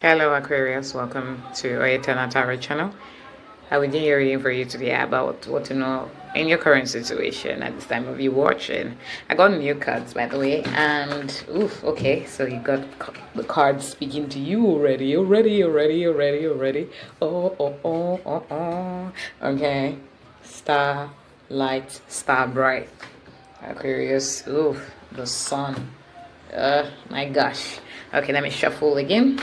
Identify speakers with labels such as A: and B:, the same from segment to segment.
A: Hello Aquarius, welcome to Aquariustarot Tarot channel. I will do your reading for you today about what to know in your current situation at this time of you watching. I got new cards by the way, and okay, so you got the cards speaking to you already. Okay, star, light, star bright. Aquarius, the sun. My gosh. Okay, let me shuffle again.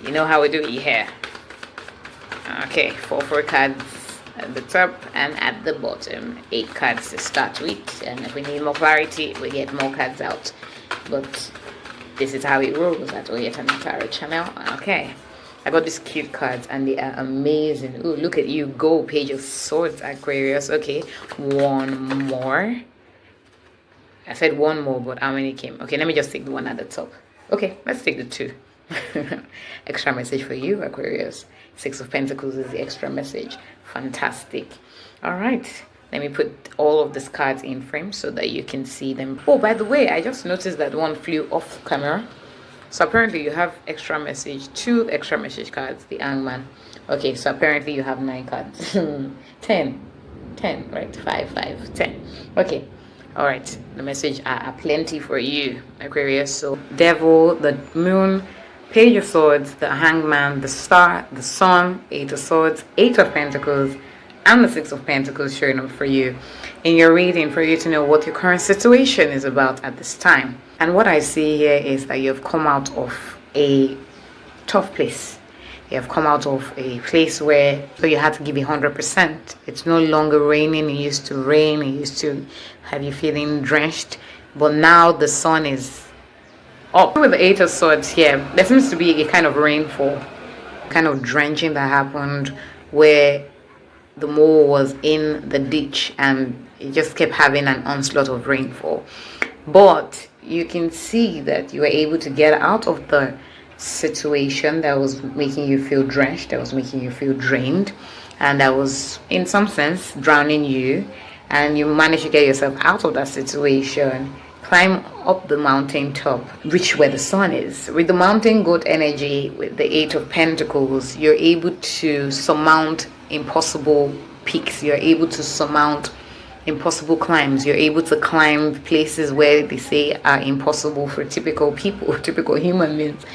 A: You know how we do it here. Okay, four cards at the top and at the bottom. 8 cards to start with, and if we need more clarity, we get more cards out. But this is how it rolls at Aquariustarot Tarot channel. Okay, I got these cute cards and they are amazing. Ooh, look at you go, Page of Swords, Aquarius. Okay, one more. I said one more, but how many came? Okay, let me just take the one at the top. Okay, let's take the 2. Extra message for you, Aquarius. 6 of Pentacles is the extra message. Fantastic. All right, let me put all of these cards in frame so that you can see them. Oh, by the way, I just noticed that one flew off camera. So apparently you have extra message, 2 extra message cards, the Hangman. Okay, so apparently you have 9 cards. 10, right? 5, 10. Okay. All right, the message are plenty for you, Aquarius. So Devil, the Moon, Page of Swords, the Hangman, the Star, the Sun, 8 of Swords, 8 of Pentacles, and the 6 of Pentacles showing up for you in your reading, for you to know what your current situation is about at this time. And what I see here is that you have come out of a tough place. You have come out of a place where you had to give 100%. It's no longer raining. It used to rain. It used to have you feeling drenched. But now the sun is up. With the 8 of Swords here, there seems to be a kind of rainfall, kind of drenching that happened where the mole was in the ditch and it just kept having an onslaught of rainfall. But you can see that you were able to get out of the situation that was making you feel drenched, that was making you feel drained, and that was in some sense drowning you, and you managed to get yourself out of that situation, climb up the mountain top, reach where the sun is. With the mountain goat energy, with the 8 of Pentacles, you're able to surmount impossible peaks. You're able to surmount impossible climbs. You're able to climb places where they say are impossible for typical people, typical human beings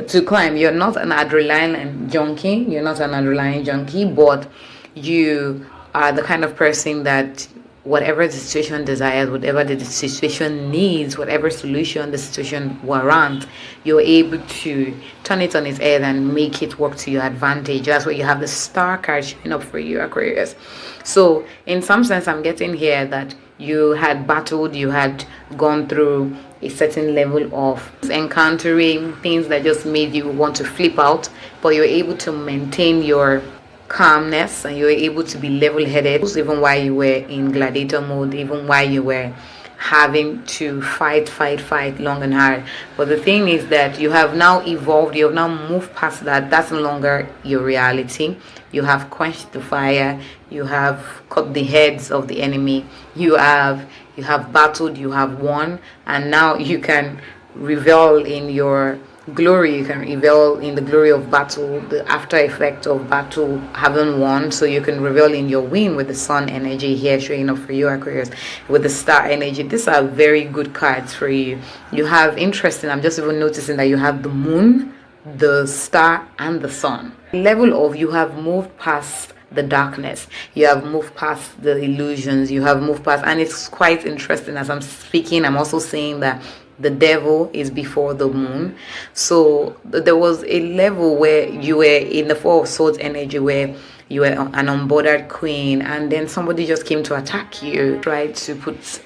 A: to climb. You're not an adrenaline junkie. You're not an adrenaline junkie, but you are the kind of person that whatever the situation desires, whatever the situation needs, whatever solution the situation warrants, you're able to turn it on its head and make it work to your advantage. That's why you have the Star card showing up for you, Aquarius. So in some sense, I'm getting here that you had battled, you had gone through a certain level of encountering things that just made you want to flip out, but you're able to maintain your calmness and you were able to be level-headed even while you were in gladiator mode, even while you were having to fight long and hard. But the thing is that you have now evolved, you have now moved past that. That's no longer your reality. You have quenched the fire, you have cut the heads of the enemy, you have battled, you have won, and now you can revel in your glory. You can revel in the glory of battle, the after effect of battle having won. So you can revel in your win with the sun energy here showing up for you, Aquarius, with the star energy. These are very good cards for you. You have interesting, I'm just even noticing that you have the moon, the star, and the sun. Level of you have moved past the darkness, you have moved past the illusions, you have moved past, and it's quite interesting. As I'm speaking, I'm also saying that the devil is before the moon. So there was a level where you were in the 4 of Swords energy, where you were an unbothered queen, and then somebody just came to attack you, tried to put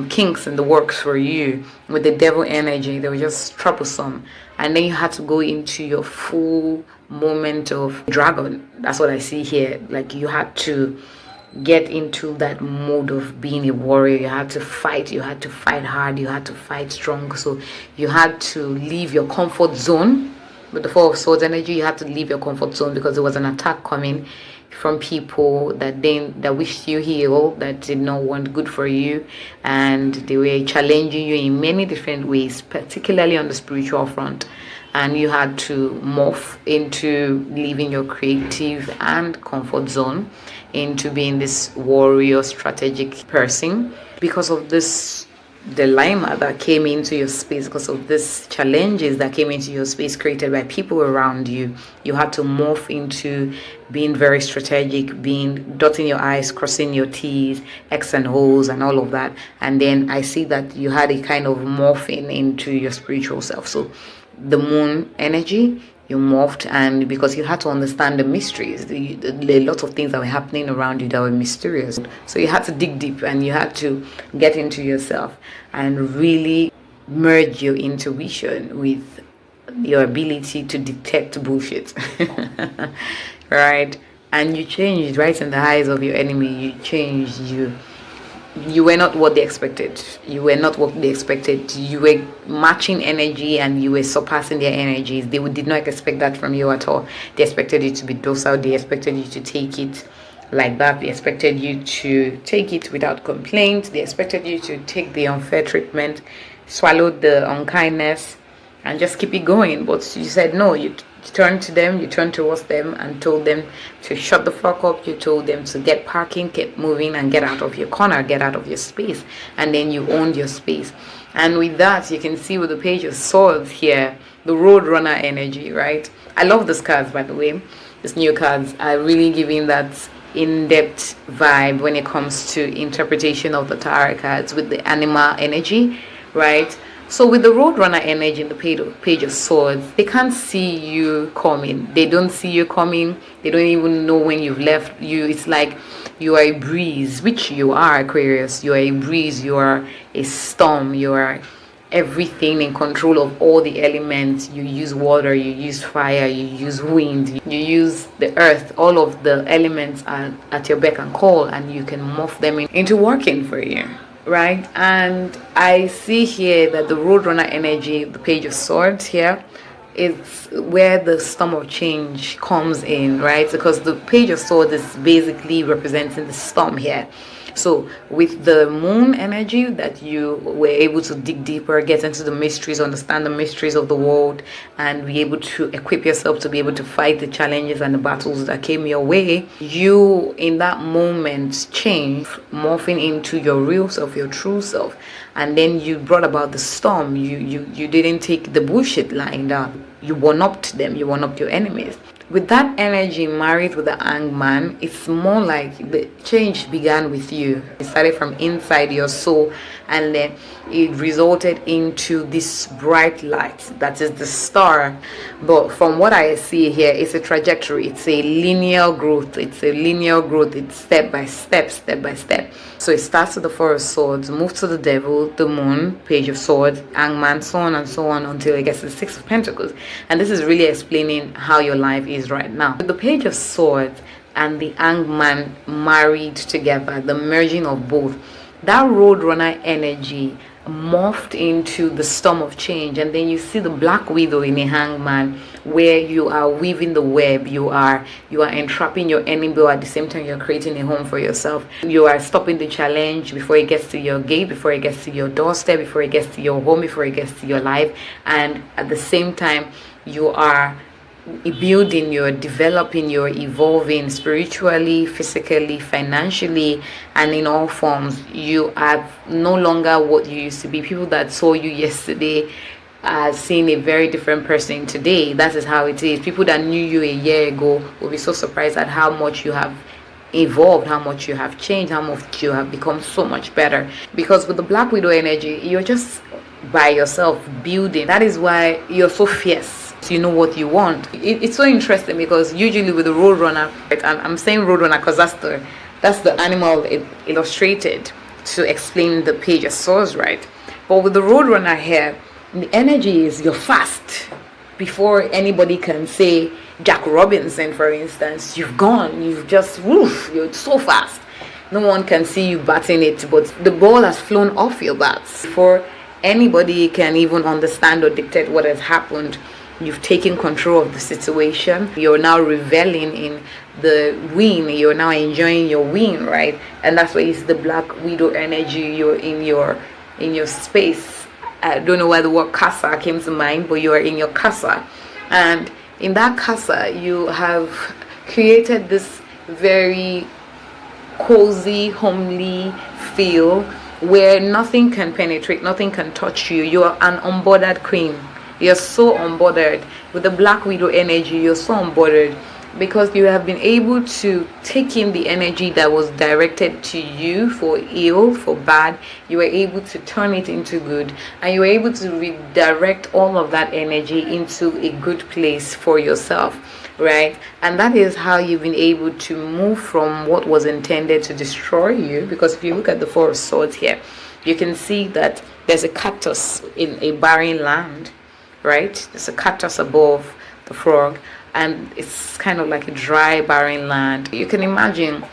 A: kinks in the works for you. With the devil energy, they were just troublesome, and then you had to go into your full moment of dragon. That's what I see here. Like you had to get into that mode of being a warrior. You had to fight hard, you had to fight strong. So you had to leave your comfort zone. With the 4 of Swords energy, you had to leave your comfort zone because there was an attack coming from people that wished you ill, that did not want good for you, and they were challenging you in many different ways, particularly on the spiritual front. and you had to morph into leaving your creative and comfort zone into being this warrior strategic person because of this dilemma that came into your space, because of these challenges that came into your space created by people around you. You had to morph into being very strategic, being dotting your I's, crossing your T's, X and O's and all of that. And then I see that you had a kind of morphing into your spiritual self. So the moon energy, you morphed, and because you had to understand the mysteries, the lot of things that were happening around you that were mysterious, so you had to dig deep and you had to get into yourself and really merge your intuition with your ability to detect bullshit. Right? And you changed right in the eyes of your enemy. You changed. You were not what they expected. You were not what they expected. You were matching energy and you were surpassing their energies. They did not expect that from you at all. They expected you to be docile. They expected you to take it like that. They expected you to take it without complaint. They expected you to take the unfair treatment, swallow the unkindness, and just keep it going. But you said no. You turned to them, you turned towards them and told them to shut the fuck up. You told them to get parking, get moving, and get out of your corner, get out of your space. And then you owned your space. And with that, you can see with the Page of Swords here, the Roadrunner energy, right? I love these cards, by the way. These new cards are really giving that in-depth vibe when it comes to interpretation of the tarot cards with the animal energy, right? So with the Roadrunner energy in the Page of Swords, they can't see you coming. They don't see you coming. They don't even know when you've left you. It's like you are a breeze, which you are, Aquarius. You are a breeze. You are a storm. You are everything in control of all the elements. You use water, you use fire, you use wind, you use the earth. All of the elements are at your beck and call, and you can morph them into working for you. Right? And I see here that the Roadrunner energy, the Page of Swords here, is where the storm of change comes in, right? Because the Page of Swords is basically representing the storm here. So with the moon energy, that you were able to dig deeper, get into the mysteries, understand the mysteries of the world, and be able to equip yourself to be able to fight the challenges and the battles that came your way, you in that moment changed, morphing into your real self, your true self. And then you brought about the storm. You didn't take the bullshit lying down. You one-upped them. You one-upped your enemies. With that energy married with the Hanged Man, it's more like the change began with you. It started from inside your soul, and then it resulted into this bright light that is the star. But from what I see here, it's a trajectory. It's a linear growth. It's a linear growth. It's step by step, step by step. So it starts with the Four of Swords, moves to the Devil, the Moon, Page of Swords, Hanged Man, so on and so on until it gets to the Six of Pentacles. And this is really explaining how your life is right now. With the Page of Swords and the Hanged Man married together, the merging of both, that Roadrunner energy morphed into the storm of change. And then you see the Black Widow in a Hanged Man, where you are weaving the web, you are entrapping your enemy, but at the same time you're creating a home for yourself. You are stopping the challenge before it gets to your gate, before it gets to your doorstep, before it gets to your home, before it gets to your life. And at the same time you are building, you're developing, you're evolving spiritually, physically, financially, and in all forms. You are no longer what you used to be. People that saw you yesterday are seeing a very different person today. That is how it is. People that knew you a year ago will be so surprised at how much you have evolved, how much you have changed, how much you have become so much better. Because with the Black Widow energy, you're just by yourself building. That is why you're so fierce. You know what you want. It's so interesting because usually with the Roadrunner, right, I'm saying Roadrunner because that's the animal illustrated to explain the Page of Swords, right? But with the Roadrunner here, the energy is you're fast. Before anybody can say Jack Robinson, for instance, you've gone, you've just woof, you're so fast. No one can see you batting it, but the ball has flown off your bats. Before anybody can even understand or dictate what has happened, you've taken control of the situation. You're now reveling in the win. You're now enjoying your win, right? And that's why it's the Black Widow energy. You're in your space, I don't know why the word casa came to mind, but you are in your casa, and in that casa you have created this very cozy, homely feel where nothing can penetrate, nothing can touch you. You are an unbothered queen. You're so unbothered with the Black Widow energy. You're so unbothered because you have been able to take in the energy that was directed to you for ill, for bad. You were able to turn it into good, and you were able to redirect all of that energy into a good place for yourself, right? And that is how you've been able to move from what was intended to destroy you. Because if you look at the Four of Swords here, you can see that there's a cactus in a barren land, right? There's a cactus above the frog, and it's kind of like a dry barren land. You can imagine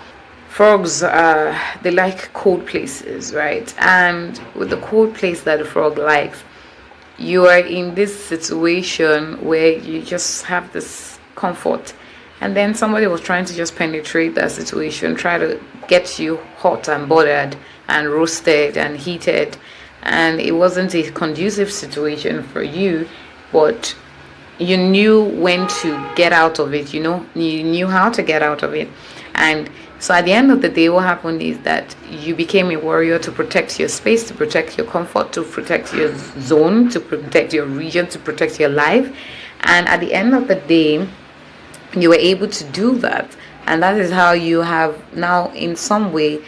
A: frogs, they like cold places, right? And with the cold place that the frog likes, you are in this situation where you just have this comfort, and then somebody was trying to just penetrate that situation, try to get you hot and bothered and roasted and heated, and it wasn't a conducive situation for you, but you knew when to get out of it. You knew how to get out of it. And so at the end of the day, what happened is that you became a warrior to protect your space, to protect your comfort, to protect your zone, to protect your region, to protect your life. And at the end of the day, you were able to do that. And that is how you have now in some way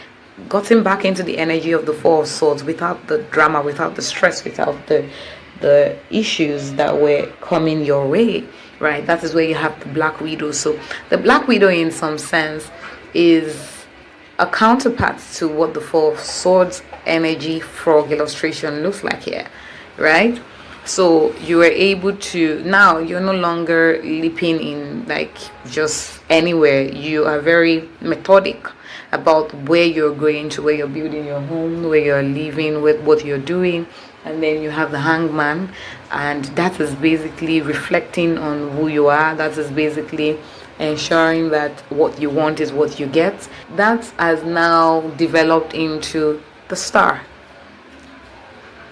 A: gotten back into the energy of the Four of Swords, without the drama, without the stress, without the issues that were coming your way, right? That is where you have the Black Widow. So the Black Widow in some sense is a counterpart to what the Four of Swords energy frog illustration looks like here, right? So you were able to, now you're no longer leaping in like just anywhere. You are very methodic about where you're going to, where you're building your home, where you're living, with what you're doing. And then you have the Hangman, and that is basically reflecting on who you are. That is basically ensuring that what you want is what you get. That has now developed into the Star,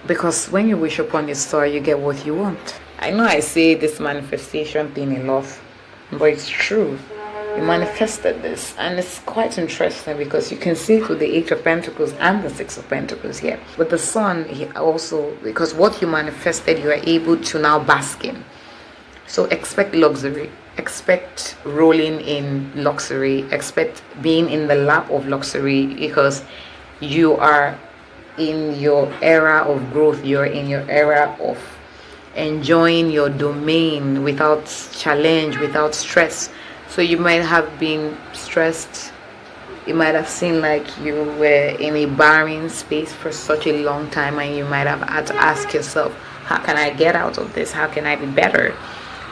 A: because when you wish upon a star, you get what you want. I know I say this manifestation thing a lot, but it's true. You manifested this, and it's quite interesting because you can see it with the Eight of Pentacles and the Six of Pentacles here. With the Sun also, because what you manifested, you are able to now bask in. So expect luxury, expect rolling in luxury, expect being in the lap of luxury, because you are in your era of growth. You're in your era of enjoying your domain without challenge, without stress. So you might have been stressed. You might have seemed like you were in a barren space for such a long time, and you might have had to ask yourself, how can I get out of this? How can I be better?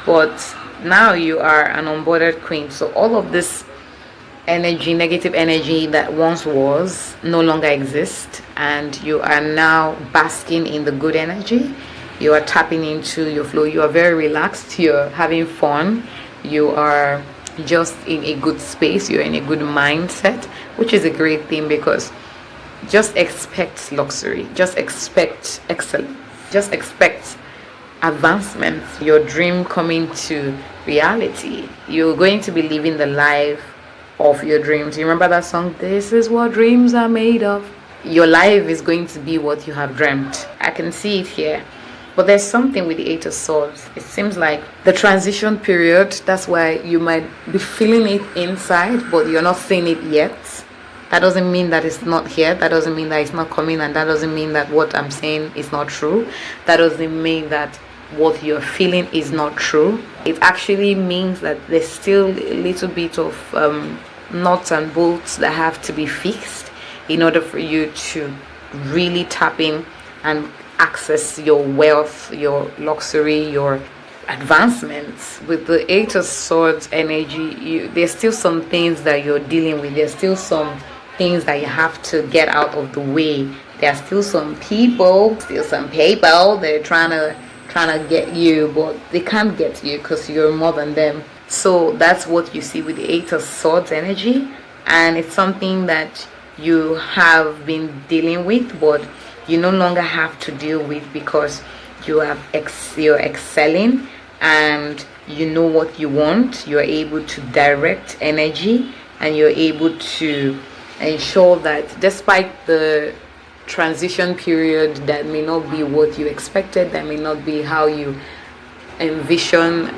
A: But now you are an unbothered queen. So all of this energy, negative energy that once was, no longer exists, and you are now basking in the good energy. You are tapping into your flow. You are very relaxed. You're having fun. You are just in a good space. You're in a good mindset, which is a great thing, because just expect luxury, just expect excellence, just expect advancements, your dream coming to reality. You're going to be living the life of your dreams. You remember that song, this is what dreams are made of? Your life is going to be what you have dreamt. I can see it here. But there's something with the Eight of Swords. It seems like the transition period, that's why you might be feeling it inside, but you're not seeing it yet. That doesn't mean that it's not here. That doesn't mean that it's not coming. And that doesn't mean that what I'm saying is not true. That doesn't mean that what you're feeling is not true. It actually means that there's still a little bit of nuts and bolts that have to be fixed in order for you to really tap in and access your wealth, your luxury, your advancements. With the Eight of Swords energy, there's still some things that you're dealing with. There's still some things that you have to get out of the way. There's still some people, they're trying to get you, but they can't get you because you're more than them. So that's what you see with the Eight of Swords energy, and it's something that you have been dealing with, but you no longer have to deal with, because you're excelling, and you know what you want. You're able to direct energy, and you're able to ensure that despite the transition period that may not be what you expected, that may not be how you envision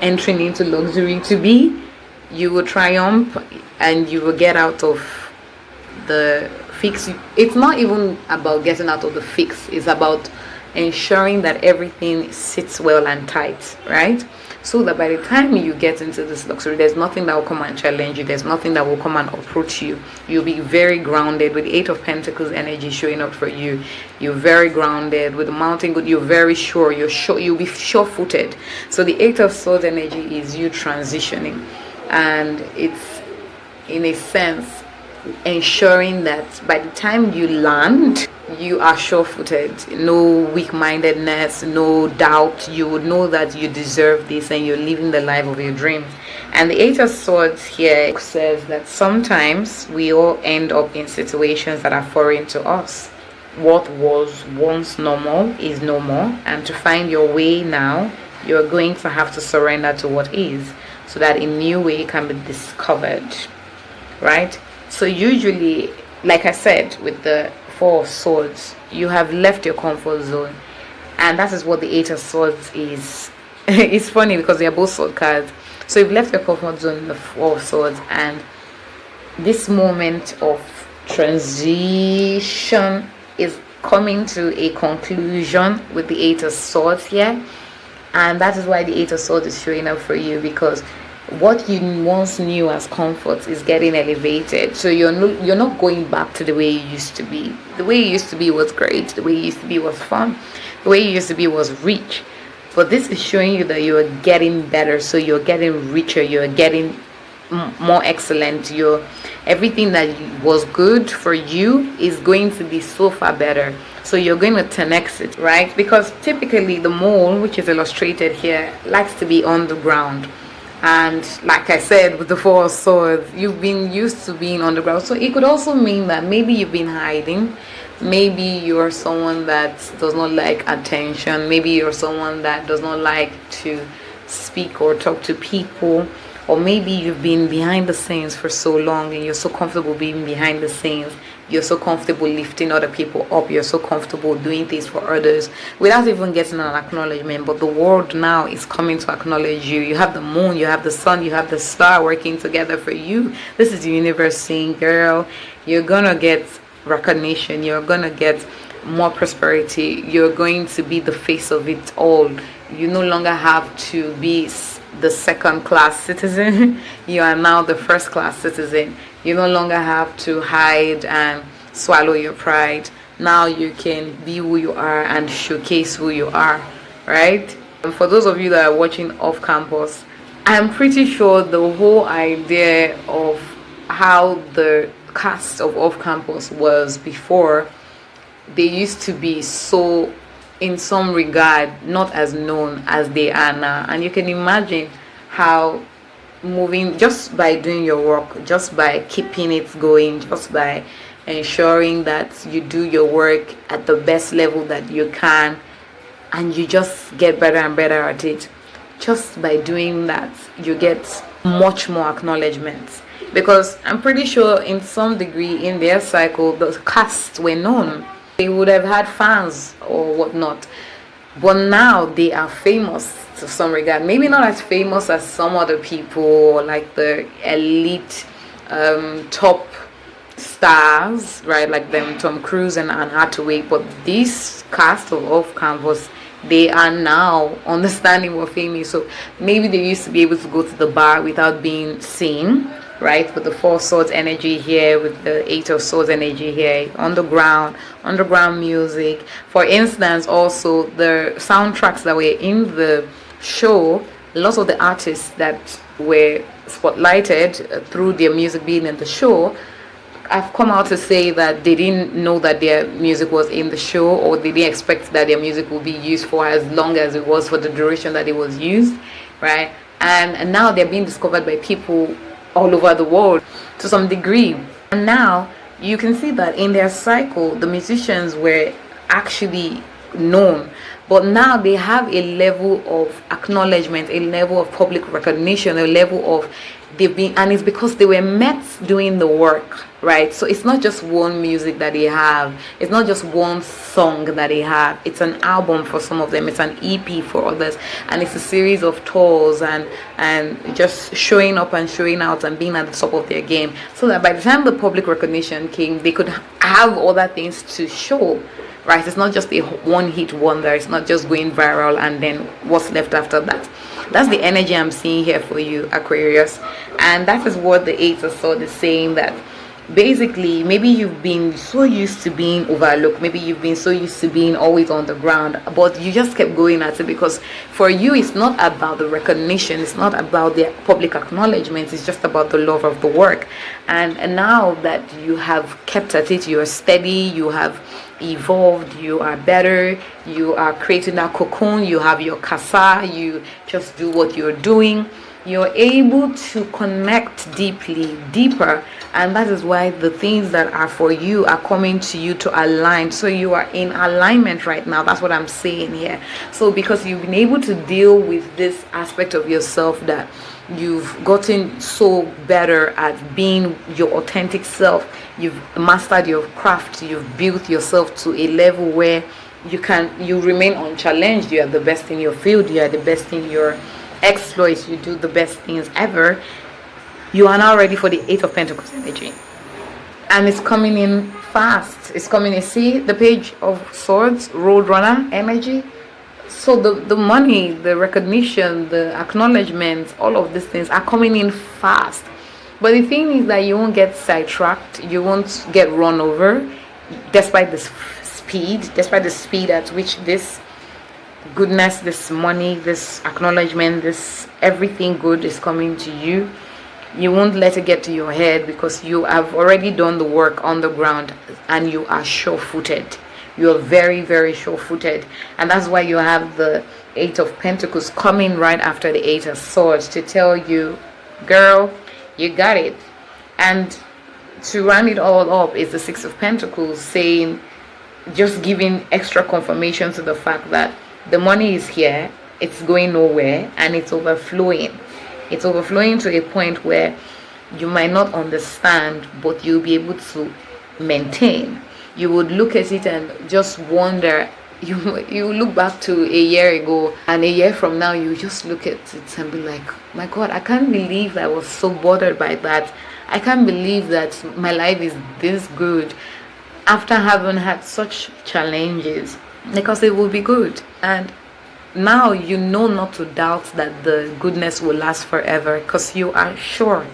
A: entering into luxury to be, you will triumph and you will get out of the fix. It's not even about getting out of the fix, it's about ensuring that everything sits well and tight, right? So that by the time you get into this luxury, there's nothing that will come and challenge you, there's nothing that will come and approach you. You'll be very grounded with the Eight of Pentacles energy showing up for you. You're very grounded with the Mountain Good. You're very sure, you'll be sure-footed. So the Eight of Swords energy is you transitioning, and it's, in a sense, ensuring that by the time you land, you are sure-footed, no weak-mindedness, no doubt. You would know that you deserve this and you're living the life of your dreams. And the Eight of Swords here says that sometimes we all end up in situations that are foreign to us. What was once normal is no more, and to find your way now, you're going to have to surrender to what is, so that a new way can be discovered, right? So usually, like I said, with the Four of Swords, you have left your comfort zone, and that is what the Eight of Swords is. It's funny because they are both sword cards. So you've left your comfort zone in the Four of Swords, and this moment of transition is coming to a conclusion with the Eight of Swords here. And that is why the Eight of Swords is showing up for you, because what you once knew as comfort is getting elevated. So you're not going back to the way you used to be. The way you used to be was great. The way you used to be was fun. The way you used to be was rich. But this is showing you that you're getting better. So you're getting richer. You're getting more excellent. Everything that was good for you is going to be so far better. So you're going to 10x it, right? Because typically the mole, which is illustrated here, likes to be on the ground. And like I said, with the Four of Swords, you've been used to being on the ground. So it could also mean that maybe you've been hiding. Maybe you're someone that does not like attention. Maybe you're someone that does not like to speak or talk to people. Or maybe you've been behind the scenes for so long and you're so comfortable being behind the scenes. You're so comfortable lifting other people up. You're so comfortable doing things for others without even getting an acknowledgement. But the world now is coming to acknowledge you. You have the moon, you have the sun, you have the star working together for you. This is the universe saying, girl, you're gonna get recognition. You're gonna get more prosperity. You're going to be the face of it all. You no longer have to be the second-class citizen. You are now the first-class citizen. You no longer have to hide and swallow your pride. Now you can be who you are and showcase who you are, right? And for those of you that are watching off campus, I'm pretty sure the whole idea of how the cast of off campus was before, they used to be so, in some regard, not as known as they are now. And you can imagine how moving, just by doing your work, just by keeping it going, just by ensuring that you do your work at the best level that you can, and you just get better and better at it. Just by doing that, you get much more acknowledgement. Because I'm pretty sure in some degree in their cycle, the cast were known. They would have had fans or whatnot. But now they are famous to some regard. Maybe not as famous as some other people, like the elite top stars, right? Like them, Tom Cruise and Anne Hathaway. But this cast of off campus, they are now understanding what fame is. So maybe they used to be able to go to the bar without being seen, right? With the Four of Swords energy here, with the Eight of Swords energy here, underground music. For instance, also the soundtracks that were in the show, lots of the artists that were spotlighted through their music being in the show have come out to say that they didn't know that their music was in the show, or they didn't expect that their music would be used for as long as it was, for the duration that it was used, right? And now they're being discovered by people all over the world to some degree. And now you can see that in their cycle, the musicians were actually known, but now they have a level of acknowledgement, a level of public recognition, a level of they've been, and it's because they were met doing the work, right? So it's not just one music that they have, it's not just one song that they have, it's an album for some of them, it's an EP for others, and it's a series of tours and just showing up and showing out and being at the top of their game, so that by the time the public recognition came, they could have other things to show, right? It's not just a one hit wonder, it's not just going viral and then what's left after that. That's the energy I'm seeing here for you, Aquarius. And that is what the Eight of Swords is saying, that basically maybe you've been so used to being overlooked, maybe you've been so used to being always on the ground, but you just kept going at it, because for you it's not about the recognition, it's not about the public acknowledgement, it's just about the love of the work. And now that you have kept at it, you're steady, you have evolved, you are better, you are creating that cocoon, you have your casa, you just do what you're doing, you're able to connect deeper, and that is why the things that are for you are coming to you to align. So you are in alignment right now. That's what I'm saying here. So because you've been able to deal with this aspect of yourself, that you've gotten so better at being your authentic self, you've mastered your craft, you've built yourself to a level where you remain unchallenged, you are the best in your field, you are the best in your exploits, you do the best things ever. You are now ready for the Eight of Pentacles energy, and it's coming in fast. It's coming in, see the Page of Swords, Roadrunner energy. So the money, the recognition, the acknowledgement, all of these things are coming in fast. But the thing is that you won't get sidetracked, you won't get run over, despite the speed at which this goodness, this money, this acknowledgement, this everything good is coming to you. You won't let it get to your head, because you have already done the work on the ground and you are sure-footed. You're very, very sure-footed, and that's why you have the Eight of Pentacles coming right after the Eight of Swords to tell you, girl, you got it. And to round it all up is the Six of Pentacles, saying, just giving extra confirmation to the fact that the money is here, it's going nowhere, and it's overflowing. It's overflowing to a point where you might not understand, but you'll be able to maintain. You would look at it and just wonder. You look back to a year ago, and a year from now you just look at it and be like, my God, I can't believe I was so bothered by that. I can't believe that my life is this good after having had such challenges, because it will be good. And now you know not to doubt that the goodness will last forever, because you are sure.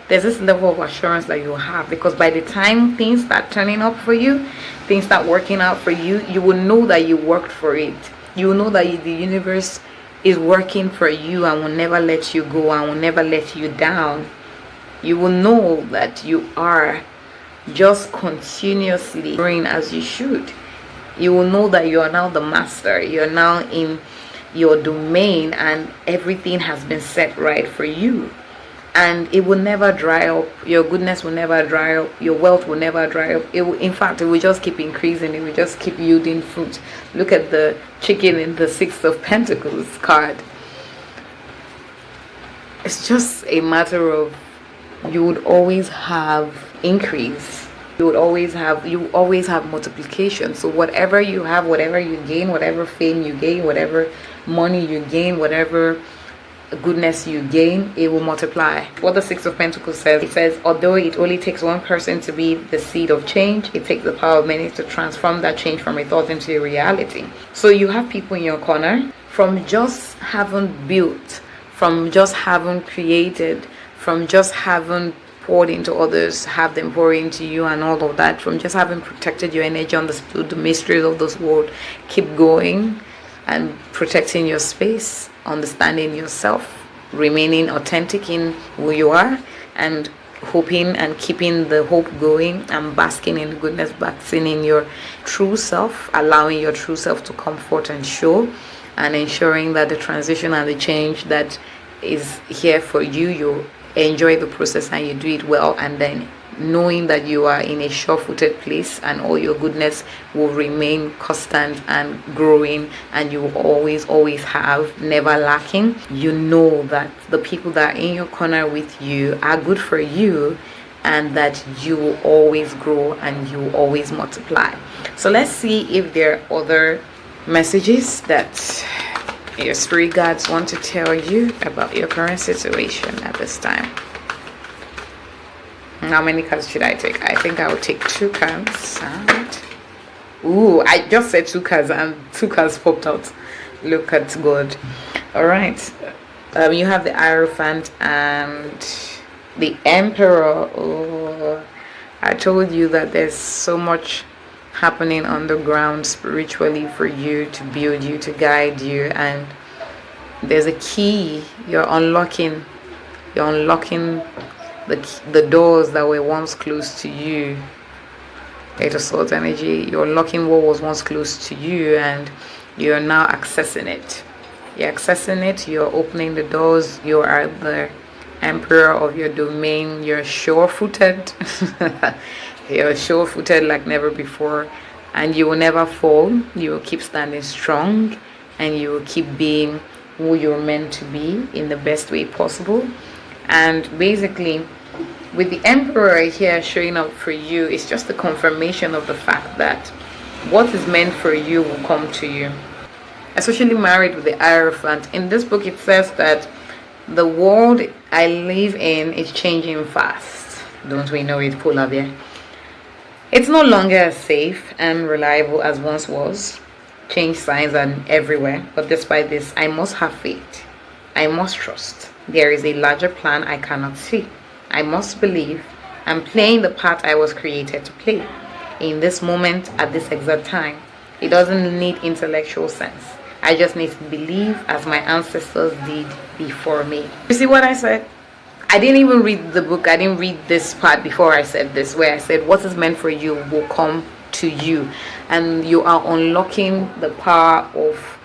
A: There's this level of assurance that you have, because by the time things start turning up for you, things start working out for you, you will know that you worked for it. You will know that the universe is working for you and will never let you go and will never let you down. You will know that you are just continuously growing as you should. You will know that you are now the master. You're now in your domain, and everything has been set right for you, and it will never dry up. Your goodness will never dry up, your wealth will never dry up. It will, in fact, it will just keep increasing, it will just keep yielding fruit. Look at the chicken in the Six of Pentacles card. It's just a matter of, you would always have increase, you always have multiplication. So whatever you have, whatever you gain, whatever fame you gain, whatever money you gain, whatever goodness you gain, it will multiply. What the Six of Pentacles says, it says, although it only takes one person to be the seed of change, it takes the power of many to transform that change from a thought into a reality. So you have people in your corner, from just having built, from just having created, from just having poured into others, have them pour into you and all of that, from just having protected your energy, understood the mysteries of this world. Keep going and protecting your space, understanding yourself, remaining authentic in who you are, and hoping and keeping the hope going, and basking in the goodness, basking in your true self, allowing your true self to come forth and show, and ensuring that the transition and the change that is here for you, you enjoy the process and you do it well, and then knowing that you are in a sure-footed place and all your goodness will remain constant and growing, and you will always have, never lacking. You know that the people that are in your corner with you are good for you, and that you will always grow and you will always multiply. So let's see if there are other messages that your spirit guides want to tell you about your current situation at this time. How many cards should I take? I think I will take 2 cards. Alright. Ooh, I just said 2 cards and 2 cards popped out. Look at God. Alright. You have the Hierophant and the Emperor. Oh, I told you that there's so much happening on the ground spiritually for you, to build you, to guide you, and there's a key you're unlocking. You're unlocking the doors that were once closed to you. Eight of Swords energy. You're unlocking what was once closed to you, and you're now accessing it. You're accessing it. You're opening the doors. You are the emperor of your domain. You're sure-footed. You're sure-footed like never before, and you will never fall. You will keep standing strong, and you will keep being who you're meant to be in the best way possible. And basically, with the Emperor here showing up for you, it's just a confirmation of the fact that what is meant for you will come to you. Especially married with the Hierophant. In this book, it says that the world I live in is changing fast. Don't we know it, Polar Bear? It's no longer as safe and reliable as once was. Change signs are everywhere. But despite this, I must have faith. I must trust. There is a larger plan I cannot see. I must believe I'm playing the part I was created to play. In this moment, at this exact time, it doesn't need intellectual sense. I just need to believe as my ancestors did before me. You see what I said? I didn't even read the book. I didn't read this part before I said this, where I said what is meant for you will come to you. And you are unlocking the power of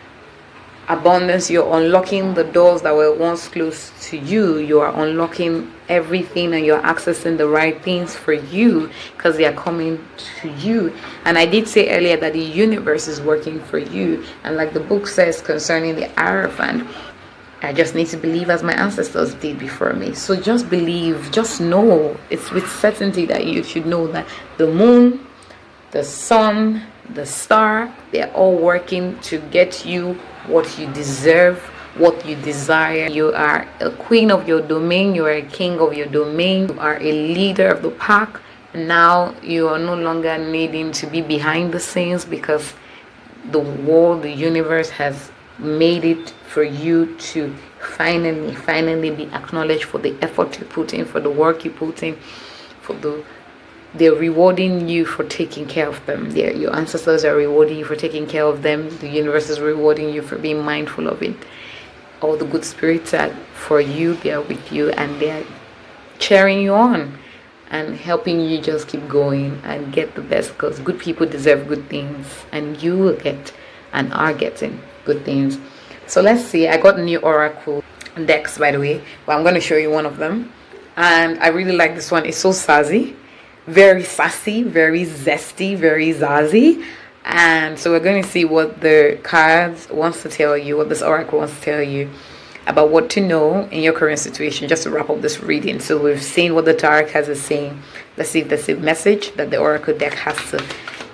A: abundance. You're unlocking the doors that were once closed to you. You are unlocking everything, and you're accessing the right things for you because they are coming to you. And I did say earlier that the universe is working for you, and like the book says concerning the Hierophant, I just need to believe as my ancestors did before me. So just believe, just know. It's with certainty that you should know that the moon, the sun, the star, they're all working to get you what you deserve, what you desire. You are a queen of your domain. You are a king of your domain. You are a leader of the pack. Now you are no longer needing to be behind the scenes, because the world, the universe has made it for you to finally be acknowledged for the effort you put in, for the work you put in, for they're rewarding you for taking care of them. Your ancestors are rewarding you for taking care of them. The universe is rewarding you for being mindful of it. All the good spirits are for you. They are with you, and they are cheering you on and helping you just keep going and get the best, because good people deserve good things, and you will get and are getting good things. So let's see. I got new oracle decks, by the way, but I'm going to show you one of them, and I really like this one. It's so sassy, very sassy, very zesty, very zazzy. And so we're going to see what the cards wants to tell you, what this oracle wants to tell you about what to know in your current situation, just to wrap up this reading. So we've seen what the tarot cards is saying. Let's see if there's a message that the oracle deck has to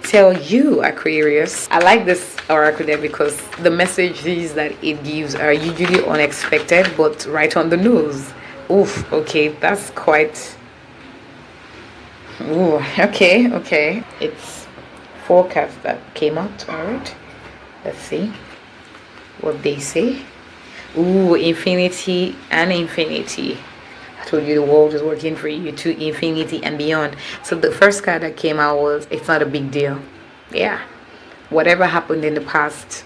A: tell you, Aquarius. I like this oracle deck because the messages that it gives are usually unexpected but right on the nose. Oof, okay, that's quite... Ooh, okay. It's 4 cards that came out. All right, let's see what they say. Ooh, infinity and infinity. I told you the world is working for you to infinity and beyond. So the first card that came out was, it's not a big deal. Yeah, whatever happened in the past,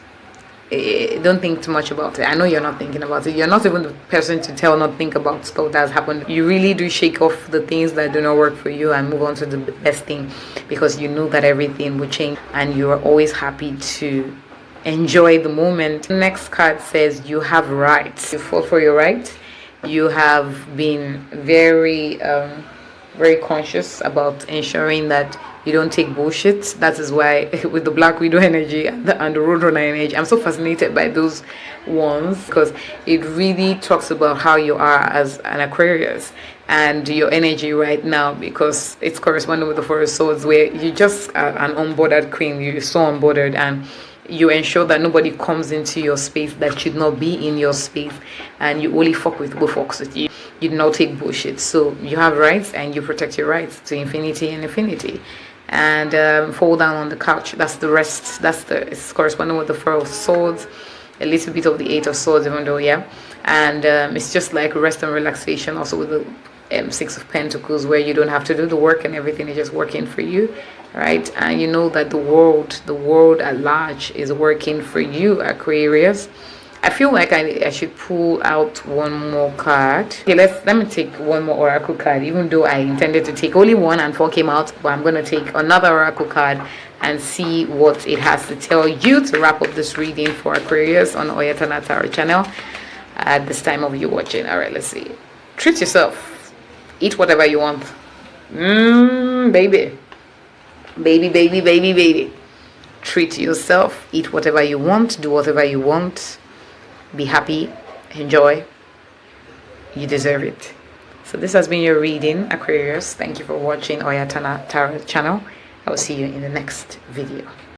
A: don't think too much about it. I know you're not thinking about it. You're not even the person to tell not think about stuff that's happened. You really do shake off the things that do not work for you and move on to the best thing, because you know that everything will change and you are always happy to enjoy the moment. The next card says you have rights. You fought for your rights. You have been very very conscious about ensuring that you don't take bullshit. That is why with the Black Widow energy and the Roadrunner energy, I'm so fascinated by those ones, because it really talks about how you are as an Aquarius and your energy right now, because it's corresponding with the Four of Swords, where you just are an unbothered queen. You're so unbothered, and you ensure that nobody comes into your space that should not be in your space, and you only fuck with who fucks with you. You do not take bullshit. So you have rights, and you protect your rights to infinity and infinity. And fall down on the couch. That's the rest. It's corresponding with the Four of Swords, a little bit of the Eight of Swords, even though, yeah. And it's just like rest and relaxation, also with the Six of Pentacles, where you don't have to do the work and everything is just working for you, right? And you know that the world at large is working for you, Aquarius. I feel like I should pull out one more card. Okay, let me take one more oracle card, even though I intended to take only one and four came out, but I'm going to take another oracle card and see what it has to tell you to wrap up this reading for Aquarius on Oyatana Tarot channel at this time of you watching. All right, let's see. Treat yourself. Eat whatever you want. Baby. Baby. Treat yourself. Eat whatever you want. Do whatever you want. Be happy. Enjoy. You deserve it. So this has been your reading, Aquarius. Thank you for watching Oyatana Tarot channel. I will see you in the next video.